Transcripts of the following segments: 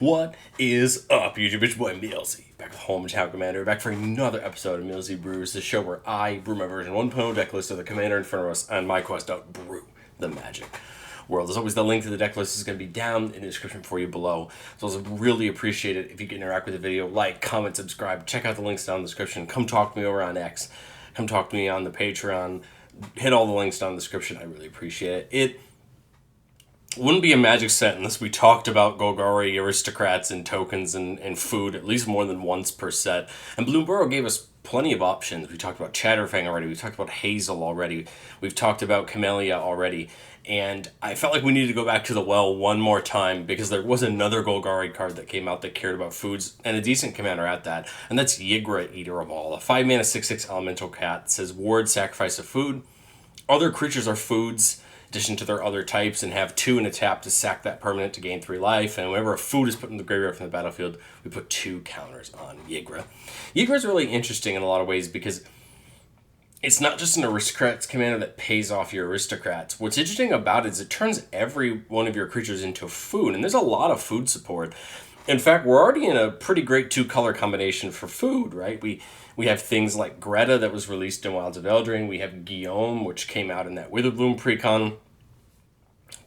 What is up, YouTube? It's your boy MLZ, back with Hometown Commander, back for another episode of MLZ Brews, the show where I brew my version 1.0 deck list of the commander in front of us on my quest to brew the magic world. As always, the link to the deck list is going to be down in the description for you below. So I really appreciate it if you can interact with the video, like, comment, subscribe, check out the links down in the description, come talk to me over on X, come talk to me on the Patreon, hit all the links down in the description. I really appreciate it. Wouldn't be a magic set unless we talked about Golgari, aristocrats, and tokens and food at least more than once per set. And Bloomburrow gave us plenty of options. We talked about Chatterfang already. We talked about Hazel already. We've talked about Camellia already. And I felt like we needed to go back to the well one more time because there was another Golgari card that came out that cared about foods and a decent commander at that. And that's Ygra, Eater of All. A 5-mana 6/6 elemental cat. It says ward, sacrifice a food. Other creatures are foods addition to their other types, and have 2 in a tap to sack that permanent to gain 3 life. And whenever a food is put in the graveyard from the battlefield, we put 2 counters on Ygra. Ygra is really interesting in a lot of ways because it's not just an aristocrats commander that pays off your aristocrats. What's interesting about it is it turns every one of your creatures into food, and there's a lot of food support. In fact, we're already in a pretty great 2-color combination for food, right? We have things like Greta that was released in Wilds of Eldraine. We have Guillaume, which came out in that Witherbloom precon.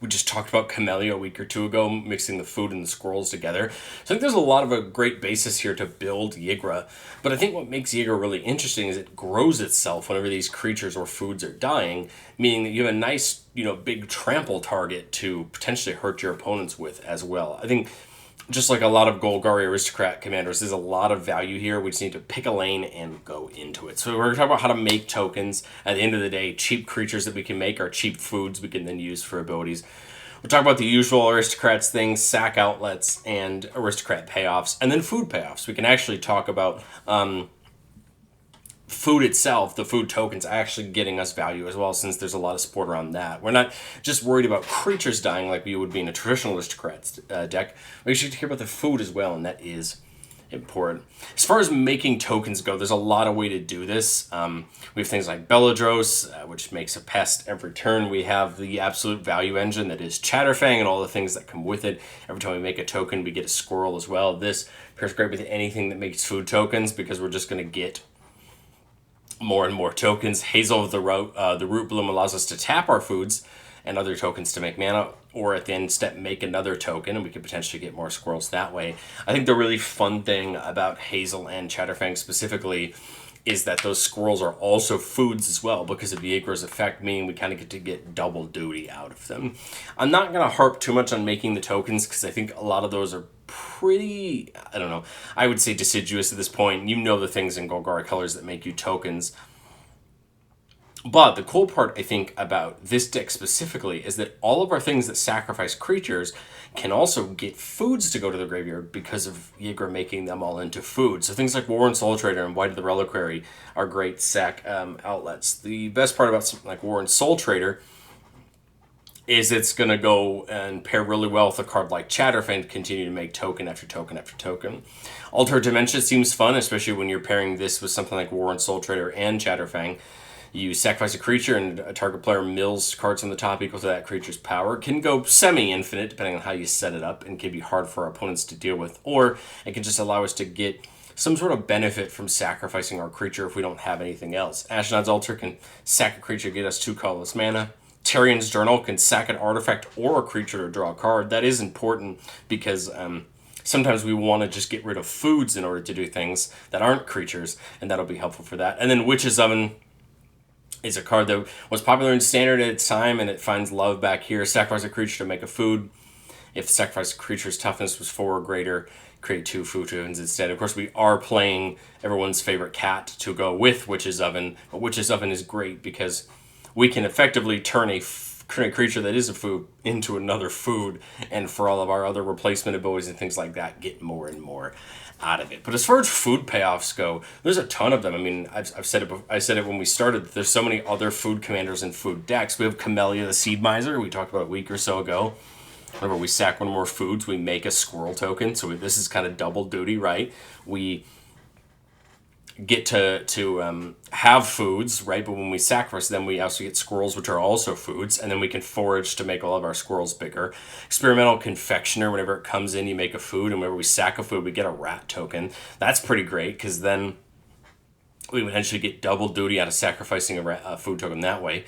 We just talked about Camellia a week or two ago, mixing the food and the squirrels together. So I think there's a lot of a great basis here to build Ygra. But I think what makes Ygra really interesting is it grows itself whenever these creatures or foods are dying, meaning that you have a nice, big trample target to potentially hurt your opponents with as well. I think just like a lot of Golgari aristocrat commanders, there's a lot of value here. We just need to pick a lane and go into it. So we're going to talk about how to make tokens. At the end of the day, cheap creatures that we can make are cheap foods we can then use for abilities. We'll talk about the usual aristocrats things, sack outlets, and aristocrat payoffs, and then food payoffs. We can actually talk about food itself, the food tokens, actually getting us value as well, since there's a lot of support around that. We're not just worried about creatures dying like we would be in a traditional aristocrats deck. We actually care about the food as well, and that is important. As far as making tokens go, there's a lot of way to do this. We have things like Belladros, which makes a pest every turn. We have the absolute value engine that is Chatterfang and all the things that come with it. Every time we make a token, we get a squirrel as well. This pairs great with anything that makes food tokens because we're just going to get more and more tokens. Hazel of the root bloom allows us to tap our foods and other tokens to make mana, or at the end step make another token, and we could potentially get more squirrels that way. I think the really fun thing about Hazel and Chatterfang specifically is that those squirrels are also foods as well because of Ygra's effect, meaning we kind of get to get double duty out of them. I'm not going to harp too much on making the tokens because I think a lot of those are pretty, I would say deciduous at this point. You know the things in Golgari colors that make you tokens. But the cool part, I think, about this deck specifically is that all of our things that sacrifice creatures can also get foods to go to the graveyard because of Ygra making them all into food. So things like War and Soul Trader and White of the Reliquary are great sack outlets. The best part about something like War and Soul Trader is it's going to go and pair really well with a card like Chatterfang to continue to make token after token after token. Alter Dementia seems fun, especially when you're pairing this with something like War and Soul Trader and Chatterfang. You sacrifice a creature and a target player mills cards on the top equal to that creature's power. It can go semi-infinite depending on how you set it up and can be hard for our opponents to deal with. Or it can just allow us to get some sort of benefit from sacrificing our creature if we don't have anything else. Ashnod's Altar can sack a creature, get us 2 colorless mana. Tyrion's Journal can sack an artifact or a creature to draw a card. That is important because sometimes we want to just get rid of foods in order to do things that aren't creatures, and that'll be helpful for that. And then Witch's Oven is a card that was popular in Standard at its time, and it finds love back here. Sacrifice a creature to make a food. If sacrifice a creature's toughness was 4 or greater, create 2 food tokens instead. Of course, we are playing everyone's favorite cat to go with Witch's Oven, but Witch's Oven is great because we can effectively turn a creature that is a food into another food, and for all of our other replacement abilities and things like that, get more and more out of it. But as far as food payoffs go, there's a ton of them. I mean, I've said it. I said it when we started. There's so many other food commanders and food decks. We have Camellia, the Seed Miser. We talked about a week or so ago. Whenever we sack one more foods, we make a squirrel token. So this is kind of double duty, right? We get to have foods, right? But when we sacrifice them, we also get squirrels, which are also foods, and then we can forage to make all of our squirrels bigger. Experimental confectioner, whenever it comes in, you make a food, and whenever we sack a food, we get a rat token. That's pretty great, because then we would eventually get double duty out of sacrificing a food token that way.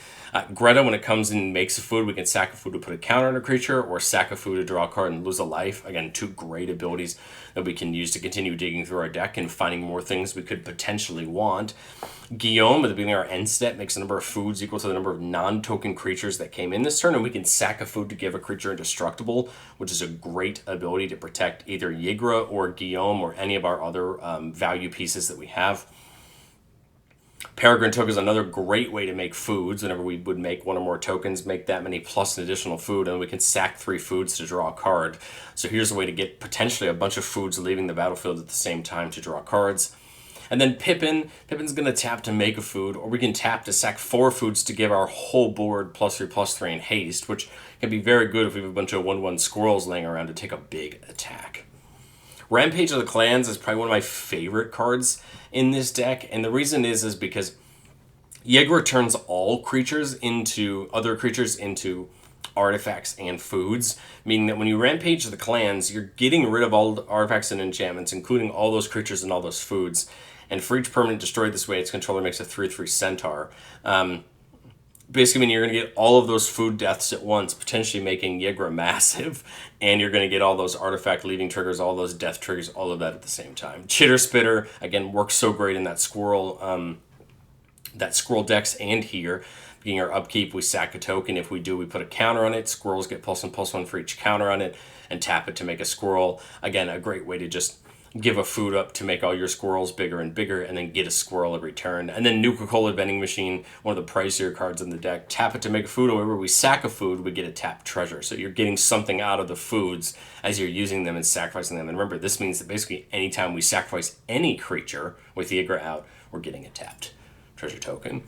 Greta, when it comes in and makes a food, we can sack a food to put a counter on a creature, or sack a food to draw a card and lose a life. Again, two great abilities that we can use to continue digging through our deck and finding more things we could potentially want. Guillaume, at the beginning of our end step, makes a number of foods equal to the number of non-token creatures that came in this turn, and we can sack a food to give a creature indestructible, which is a great ability to protect either Ygra or Guillaume or any of our other value pieces that we have. Peregrine token is another great way to make foods. Whenever we would make one or more tokens, make that many plus an additional food, and we can sack 3 foods to draw a card. So here's a way to get potentially a bunch of foods leaving the battlefield at the same time to draw cards. And then Pippin's going to tap to make a food, or we can tap to sack 4 foods to give our whole board +3/+3 in haste, which can be very good if we have a bunch of 1/1 squirrels laying around to take a big attack. Rampage of the Clans is probably one of my favorite cards in this deck, and the reason is because Ygra turns all other creatures into artifacts and foods, meaning that when you Rampage the Clans, you're getting rid of all the artifacts and enchantments, including all those creatures and all those foods. And for each permanent destroyed this way, its controller makes a 3/3 centaur. Basically, I mean, you're going to get all of those food deaths at once, potentially making Ygra massive, and you're going to get all those artifact leaving triggers, all those death triggers, all of that at the same time. Chitter Spitter, again, works so great in that squirrel decks and here. Being our upkeep, we sack a token. If we do, we put a counter on it. Squirrels get +1/+1 for each counter on it, and tap it to make a squirrel. Again, a great way to just give a food up to make all your squirrels bigger and bigger, and then get a squirrel every turn. And then Nuka-Cola Vending Machine, one of the pricier cards in the deck. Tap it to make a food, or whenever we sack a food, we get a tapped treasure. So you're getting something out of the foods as you're using them and sacrificing them. And remember, this means that basically anytime we sacrifice any creature with Ygra out, we're getting a tapped treasure token.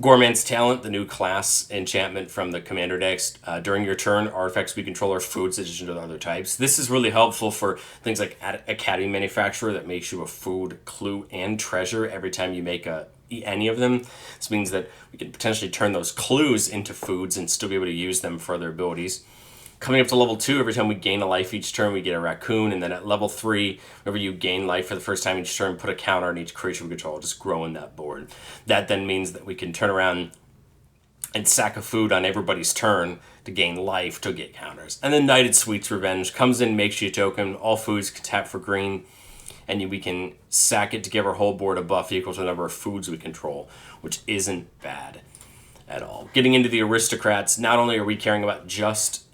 Gorman's Talent, the new class enchantment from the commander decks. During your turn, artifacts we control are foods in addition to the other types. This is really helpful for things like Academy Manufacturer that makes you a food, clue, and treasure every time you make any of them. This means that we can potentially turn those clues into foods and still be able to use them for other abilities. Coming up to level 2, every time we gain a life each turn, we get a raccoon. And then at level 3, whenever you gain life for the first time each turn, put a counter on each creature we control, just growing that board. That then means that we can turn around and sack a food on everybody's turn to gain life to get counters. And then Knighted Sweet's Revenge comes in, makes you a token. All foods can tap for green, and we can sack it to give our whole board a buff equal to the number of foods we control, which isn't bad at all. Getting into the aristocrats, not only are we caring about just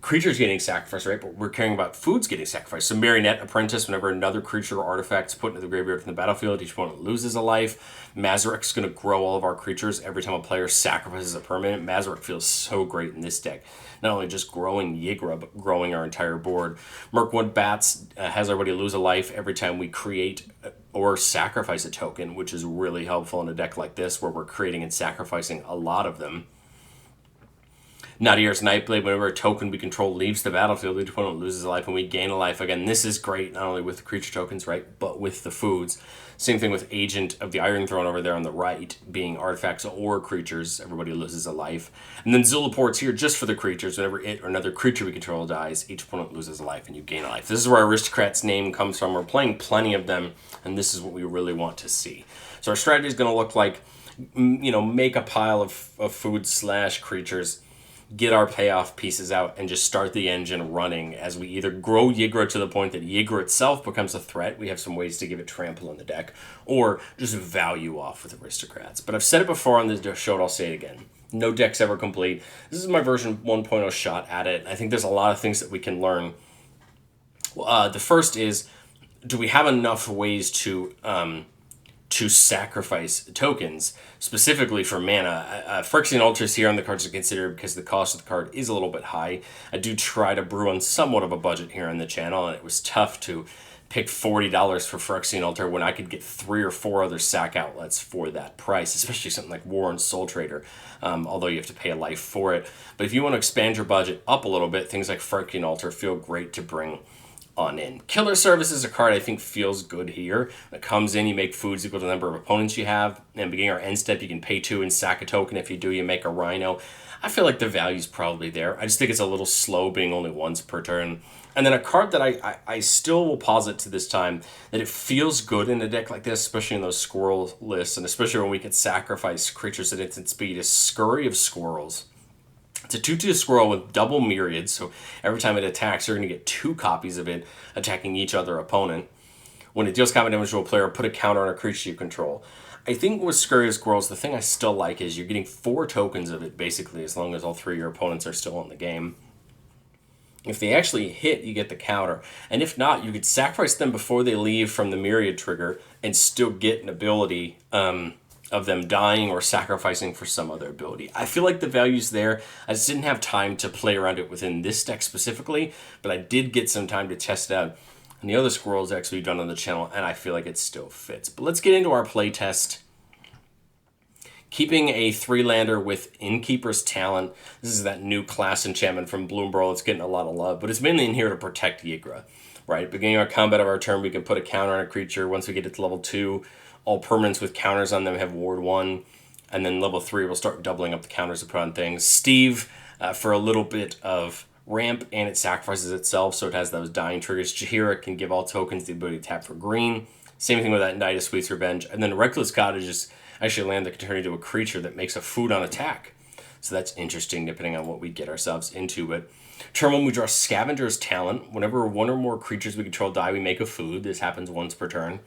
creatures getting sacrificed, right, but we're caring about foods getting sacrificed. So Marionette Apprentice, whenever another creature or artifact is put into the graveyard from the battlefield, each opponent loses a life. Mazarek's going to grow all of our creatures every time a player sacrifices a permanent. Mazarek feels so great in this deck. Not only just growing Ygra, but growing our entire board. Mirkwood Bats has everybody lose a life every time we create or sacrifice a token, which is really helpful in a deck like this where we're creating and sacrificing a lot of them. Nadier's Nightblade, whenever a token we control leaves the battlefield, each opponent loses a life and we gain a life. Again, this is great, not only with the creature tokens, right, but with the foods. Same thing with Agent of the Iron Throne over there on the right, being artifacts or creatures, everybody loses a life. And then Zulaport's here just for the creatures. Whenever it or another creature we control dies, each opponent loses a life and you gain a life. This is where Aristocrat's name comes from. We're playing plenty of them, and this is what we really want to see. So our strategy is going to look like, make a pile of food/creatures, get our payoff pieces out, and just start the engine running as we either grow Ygra to the point that Ygra itself becomes a threat. We have some ways to give it trample in the deck, or just value off with aristocrats. But I've said it before on the show, and I'll say it again. No deck's ever complete. This is my version 1.0 shot at it. I think there's a lot of things that we can learn. The first is, do we have enough ways to sacrifice tokens, specifically for mana? Phyrexian Altar is here on the cards to consider because the cost of the card is a little bit high. I do try to brew on somewhat of a budget here on the channel, and it was tough to pick $40 for Phyrexian Altar when I could get 3 or 4 other sack outlets for that price, especially something like War and Soul Trader, although you have to pay a life for it. But if you want to expand your budget up a little bit, things like Phyrexian Altar feel great to bring on in. Killer Service is a card I think feels good here. It comes in, you make foods equal to the number of opponents you have. And beginning or end step, you can pay 2 and sack a token. If you do, you make a Rhino. I feel like the value's probably there. I just think it's a little slow being only once per turn. And then a card that I still will posit to this time that it feels good in a deck like this, especially in those squirrel lists, and especially when we can sacrifice creatures at instant speed, is Scurry of Squirrels. It's a 2/2 squirrel with double myriad, so every time it attacks, you're going to get 2 copies of it attacking each other opponent. When it deals combat damage to a player, put a counter on a creature you control. I think with Scurry of Squirrels, the thing I still like is you're getting 4 tokens of it, basically, as long as all 3 of your opponents are still in the game. If they actually hit, you get the counter. And if not, you could sacrifice them before they leave from the myriad trigger and still get an ability of them dying or sacrificing for some other ability. I feel like the value's there. I just didn't have time to play around it within this deck specifically, but I did get some time to test it out. And the other squirrels actually done on the channel, and I feel like it still fits. But let's get into our playtest. Keeping a 3-lander with Innkeeper's Talent. This is that new class enchantment from Bloom Brawl that's getting a lot of love, but it's mainly in here to protect Ygra, right? Beginning our combat of our turn, we can put a counter on a creature. Once we get it to level 2, all permanents with counters on them have Ward 1, and then level 3 we'll start doubling up the counters to put on things. Steve, for a little bit of ramp, and it sacrifices itself, so it has those dying triggers. Jaheira can give all tokens the ability to tap for green. Same thing with that Knight of Sweet's Revenge. And then Reckless Cottage is actually land that can turn into a creature that makes a food on attack. So that's interesting depending on what we get ourselves into. But turn 1, we draw Scavenger's Talent. Whenever 1 or more creatures we control die, we make a food. This happens once per turn.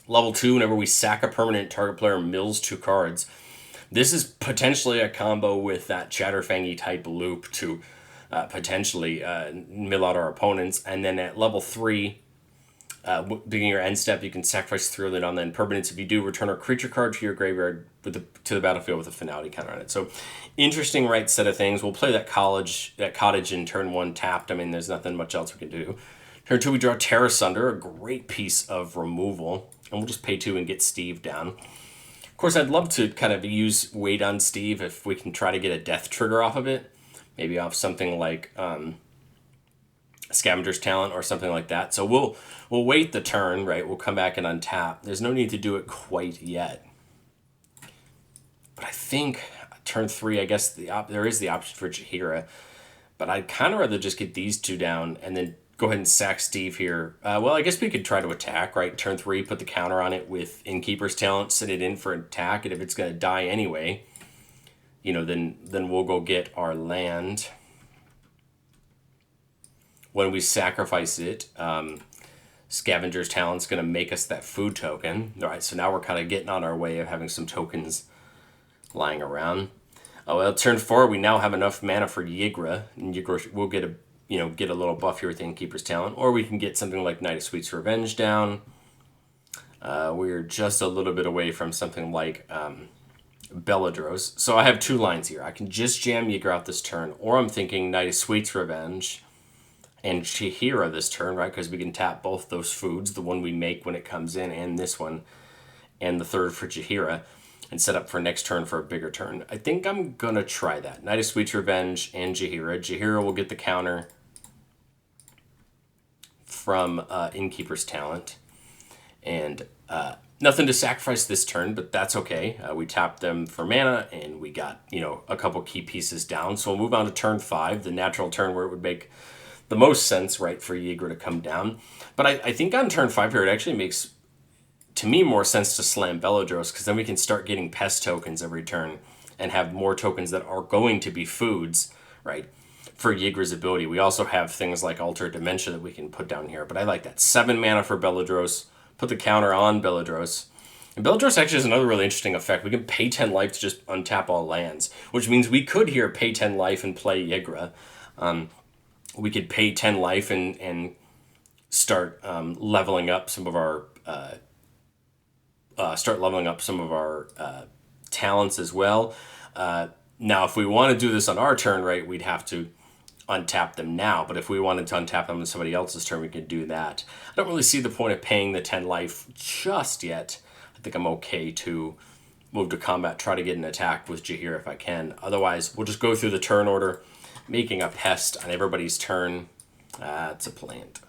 Level 2, whenever we sack a permanent, target player mills 2 cards. This is potentially a combo with that Chatterfangy type loop to potentially mill out our opponents. And then at level 3, beginning your end step, you can sacrifice 3 of it on then permanents. If you do, return a creature card to your graveyard to the battlefield with a finality counter on it. So interesting right set of things. We'll play that cottage in turn 1 tapped. I mean, there's nothing much else we can do. Turn 2, we draw Terra Sunder, a great piece of removal. And we'll just pay 2 and get Steve down. Of course, I'd love to kind of use Wait on Steve if we can try to get a death trigger off of it. Maybe off something like Scavenger's Talent or something like that. So we'll wait the turn, right? We'll come back and untap. There's no need to do it quite yet. But I think turn 3, I guess there is the option for Jaheira. But I'd kind of rather just get these 2 down and then go ahead and sack Steve here. Well, I guess we could try to attack, right? Turn 3, put the counter on it with Innkeeper's Talent, set it in for attack, and if it's going to die anyway, you know, then we'll go get our land. When we sacrifice it, Scavenger's Talent's going to make us that food token. All right, so now we're kind of getting on our way of having some tokens lying around. Oh, well, turn 4, we now have enough mana for Ygra, and Ygra will get a little buff here with Innkeeper's Talent, or we can get something like Knight of Sweet's Revenge down. We're just a little bit away from something like Belladros. So I have 2 lines here. I can just jam Ygra out this turn, or I'm thinking Knight of Sweet's Revenge and Jaheira this turn, right? Because we can tap both those foods, the one we make when it comes in and this one, and the third for Jaheira, and set up for next turn for a bigger turn. I think I'm going to try that. Knight of Sweet's Revenge and Jaheira. Jaheira will get the counter from Innkeeper's Talent. And nothing to sacrifice this turn, but that's okay. We tapped them for mana, and we got, a couple key pieces down. So we'll move on to turn 5, the natural turn where it would make the most sense, right, for Ygra to come down. But I think on turn 5 here, it actually makes, to me, more sense to slam Belladros, because then we can start getting pest tokens every turn and have more tokens that are going to be foods, right, for Ygra's ability. We also have things like Alter Dementia that we can put down here, but I like that. 7 mana for Belladros, put the counter on Belladros. And Belladros actually has another really interesting effect. We can pay 10 life to just untap all lands, which means we could here pay 10 life and play Ygra. We could pay 10 life and start leveling up some of our talents as well. Now, if we want to do this on our turn, right, we'd have to untap them now. But if we wanted to untap them on somebody else's turn, we could do that. I don't really see the point of paying the 10 life just yet. I think I'm okay to move to combat, try to get an attack with Jaheira if I can. Otherwise, we'll just go through the turn order, making a pest on everybody's turn. It's a plant.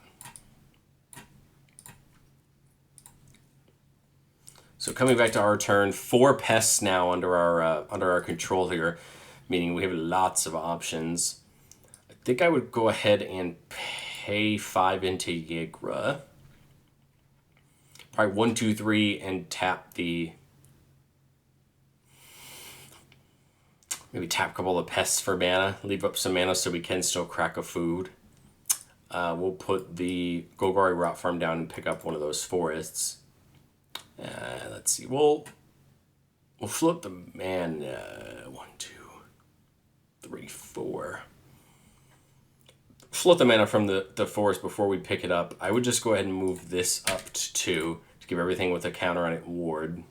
So coming back to our turn, 4 pests now under our control here, meaning we have lots of options. I think I would go ahead and pay 5 into Ygra. Probably 1, 2, 3, and tap the. Maybe tap a couple of pests for mana. Leave up some mana so we can still crack a food. We'll put the Golgari Rot Farm down and pick up one of those forests. Let's see. We'll flip the mana. 1, 2, 3, 4. Flip the mana from the forest before we pick it up. I would just go ahead and move this up to 2 to give everything with a counter on it ward.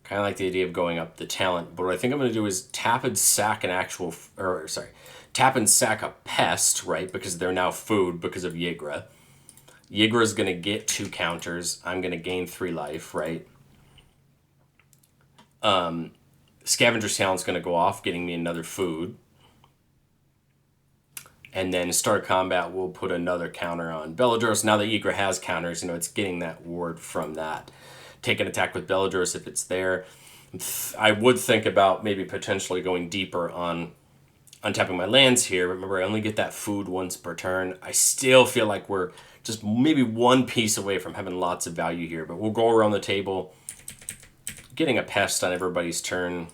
Kind of like the idea of going up the talent, but what I think I'm going to do is tap and sack tap and sack a pest, right? Because they're now food because of Ygra. Ygra is going to get 2 counters. I'm going to gain 3 life, right? Scavenger's Talent's going to go off, getting me another food. And then start combat, we'll put another counter on Belladoros. Now that Ygra has counters, it's getting that ward from that. Take an attack with Belladoros if it's there. I would think about maybe potentially going deeper on untapping my lands here. Remember, I only get that food once per turn. I still feel like we're just maybe one piece away from having lots of value here. But we'll go around the table, getting a pest on everybody's turn.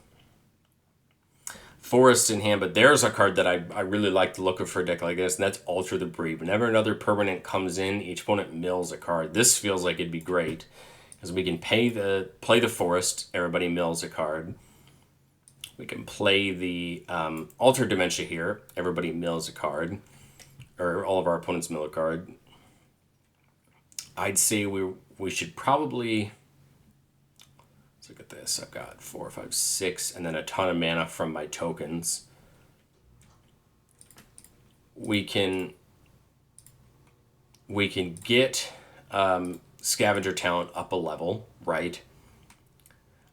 Forest in hand, but there's a card that I really like the look of for a deck like this, and that's Alter the Breed. Whenever another permanent comes in, each opponent mills a card. This feels like it'd be great, because we can play the Forest, everybody mills a card. We can play the Alter Dementia here, everybody mills a card, or all of our opponents mill a card. I'd say we should probably... Look at this. I've got 4, 5, 6, and then a ton of mana from my tokens. We can get Scavenger Talent up a level, right?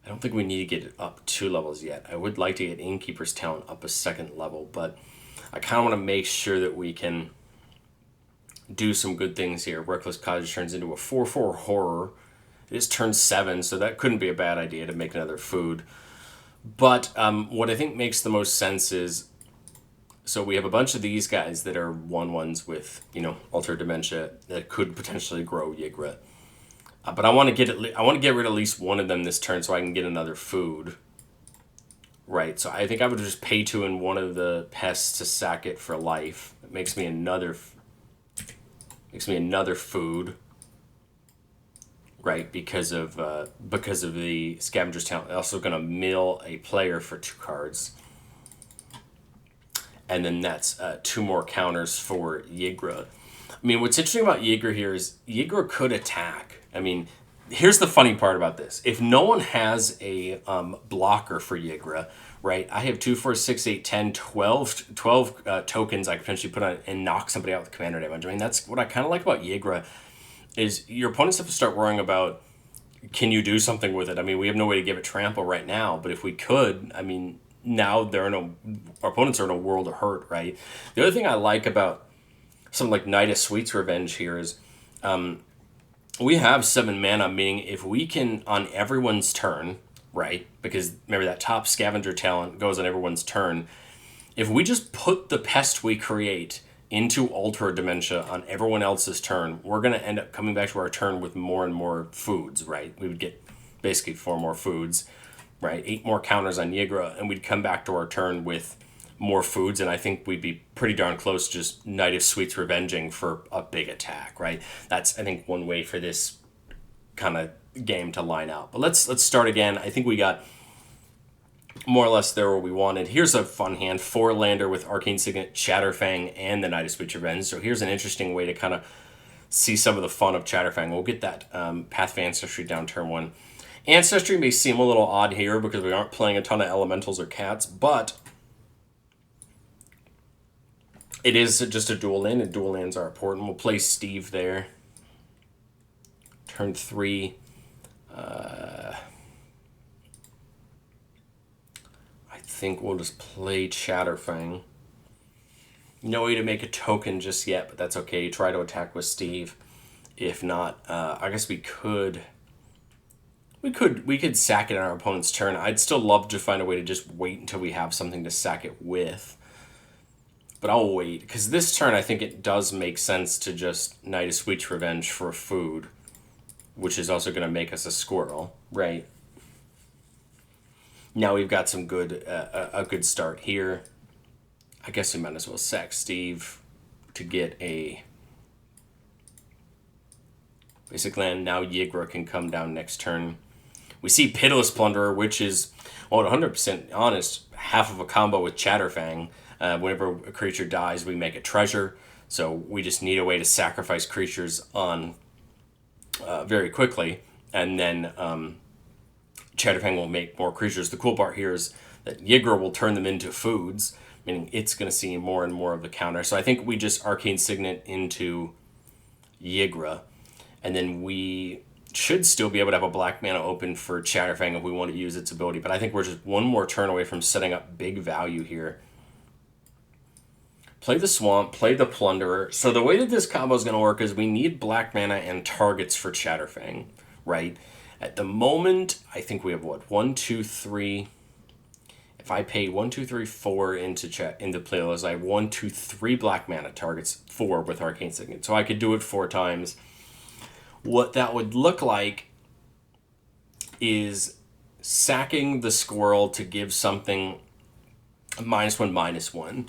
I don't think we need to get it up 2 levels yet. I would like to get Innkeeper's Talent up a 2nd level, but I kind of want to make sure that we can do some good things here. Reckless Cottage turns into a 4/4 horror. It is turn 7, so that couldn't be a bad idea to make another food. But what I think makes the most sense is, so we have a bunch of these guys that are 1/1s with, Alter Dementia that could potentially grow Ygra. But I want to get rid of at least one of them this turn so I can get another food. Right, so I think I would just pay 2 in one of the pests to sack it for life. It makes me another food. Right, because of the Scavenger's Talent. Also going to mill a player for 2 cards. And then that's 2 more counters for Ygra. I mean, what's interesting about Ygra here is Ygra could attack. I mean, here's the funny part about this. If no one has a blocker for Ygra, right, I have 2, 4, 6, 8, 10, 12 tokens I could potentially put on and knock somebody out with commander damage. I mean, that's what I kind of like about Ygra. Is your opponents have to start worrying about, can you do something with it? I mean, we have no way to give it trample right now, but if we could, I mean, now our opponents are in a world of hurt, right? The other thing I like about something like Knight of Sweet's Revenge here is we have 7 mana, meaning if we can, on everyone's turn, right, because remember that top Scavenger Talent goes on everyone's turn, if we just put the pest we create into Alter Dementia on everyone else's turn, we're going to end up coming back to our turn with more and more foods, right? We would get basically 4 more foods, right? 8 more counters on Ygra, and we'd come back to our turn with more foods, and I think we'd be pretty darn close to just Knight of Sweets Revenging for a big attack, right? That's, I think, one way for this kind of game to line out. But let's start again. I think we got more or less there where we wanted. Here's a fun hand, 4-lander with Arcane Signet, Chatterfang, and the Knight of Sweet Revenge. So here's an interesting way to kind of see some of the fun of Chatterfang. We'll get that Path of Ancestry down turn 1. Ancestry may seem a little odd here because we aren't playing a ton of elementals or cats, but it is just a dual land, and dual lands are important. We'll play Steve there. Turn 3. I think we'll just play Chatterfang. No way to make a token just yet, but that's okay. Try to attack with Steve. If not, I guess we could. We could sack it on our opponent's turn. I'd still love to find a way to just wait until we have something to sack it with. But I'll wait, because this turn I think it does make sense to just Knight of Sweet's Revenge for food, which is also going to make us a squirrel, right? Now we've got some good a good start here. I guess we might as well sack Steve to get a basic land. Now Ygra can come down next turn. We see Pitiless Plunderer, which is, well, 100% honest, half of a combo with Chatterfang. Whenever a creature dies, we make a treasure. So we just need a way to sacrifice creatures on very quickly, and then Chatterfang will make more creatures. The cool part here is that Ygra will turn them into foods, meaning it's going to see more and more of the counter. So I think we just Arcane Signet into Ygra, and then we should still be able to have a black mana open for Chatterfang if we want to use its ability. But I think we're just one more turn away from setting up big value here. Play the Swamp, play the Plunderer. So the way that this combo is going to work is we need black mana and targets for Chatterfang, right? At the moment, I think we have what? 1, 2, 3. If I pay 1, 2, 3, 4 into Playlist, I have 1, 2, 3 black mana targets, 4 with Arcane Signet. So I could do it 4 times. What that would look like is sacking the squirrel to give something -1/-1.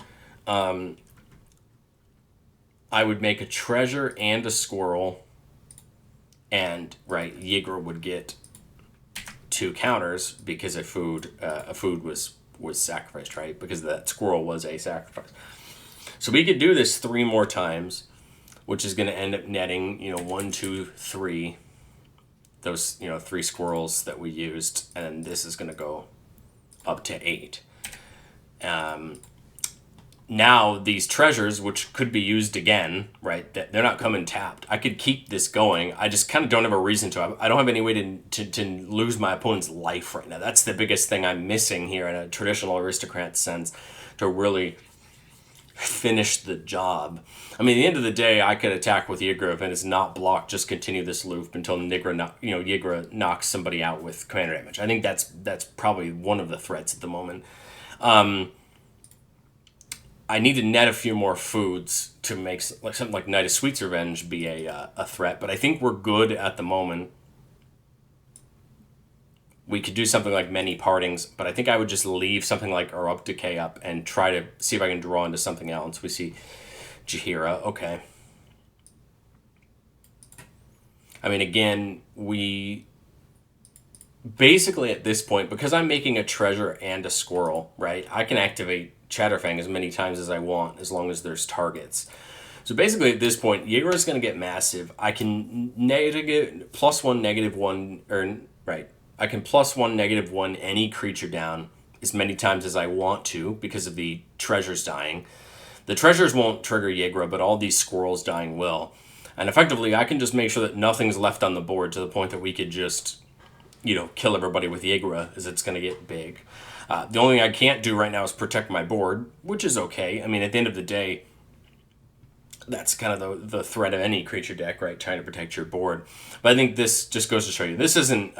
I would make a treasure and a squirrel, and right, Ygra would get 2 counters because a food was sacrificed, right? Because that squirrel was a sacrifice. So we could do this 3 more times, which is going to end up netting, 1, 2, 3. Those, 3 squirrels that we used, and this is going to go up to 8. Now these treasures, which could be used again, right? They're not coming tapped. I could keep this going. I just kind of don't have a reason to. I don't have any way to lose my opponent's life right now. That's the biggest thing I'm missing here in a traditional aristocrat sense to really finish the job. I mean, at the end of the day, I could attack with Ygra if it's not blocked. Just continue this loop until Ygra knocks somebody out with commander damage. I think that's probably one of the threats at the moment. I need to net a few more foods to make something like Knight of Sweet's Revenge be a threat, but I think we're good at the moment. We could do something like Many Partings, but I think I would just leave something like Erupt Decay up and try to see if I can draw into something else. We see Jaheira, okay. I mean, again, we basically at this point, because I'm making a treasure and a squirrel, right, I can activate Chatterfang as many times as I want as long as there's targets. So basically at this point, Ygra is going to get massive. I can +1, -1, or right. I can +1, -1 any creature down as many times as I want to because of the treasures dying. The treasures won't trigger Ygra, but all these squirrels dying will. And effectively, I can just make sure that nothing's left on the board to the point that we could just, kill everybody with Ygra as it's going to get big. The only thing I can't do right now is protect my board, which is okay. I mean, at the end of the day, that's kind of the threat of any creature deck, right? Trying to protect your board. But I think this just goes to show you, this isn't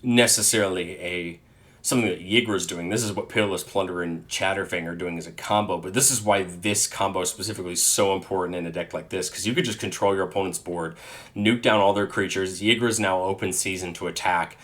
necessarily something that Ygra's doing. This is what Pitiless Plunderer and Chatterfang are doing as a combo, but this is why this combo specifically is so important in a deck like this, because you could just control your opponent's board, nuke down all their creatures. Ygra's now open season to attack,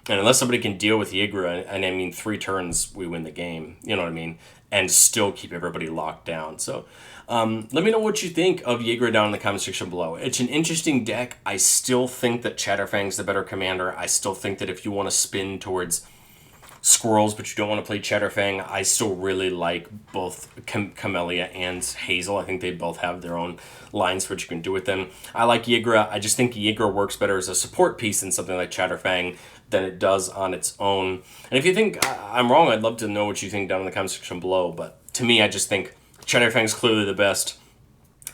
and unless somebody can deal with Ygra, and I mean 3 turns, we win the game, you know what I mean, and still keep everybody locked down. So let me know what you think of Ygra down in the comment section below. It's an interesting deck. I still think that Chatterfang's the better commander. I still think that if you want to spin towards squirrels, but you don't want to play Chatterfang, I still really like both Camellia and Hazel. I think they both have their own lines for what you can do with them. I like Ygra. I just think Ygra works better as a support piece in something like Chatterfang than it does on its own. And if you think I'm wrong, I'd love to know what you think down in the comment section below. But to me, I just think Chatterfang's clearly the best.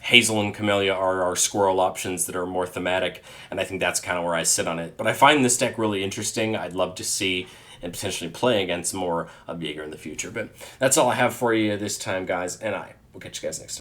Hazel and Camellia are our squirrel options that are more thematic, and I think that's kind of where I sit on it. But I find this deck really interesting. I'd love to see and potentially play against more of Ygra in the future. But that's all I have for you this time, guys, and I will catch you guys next time.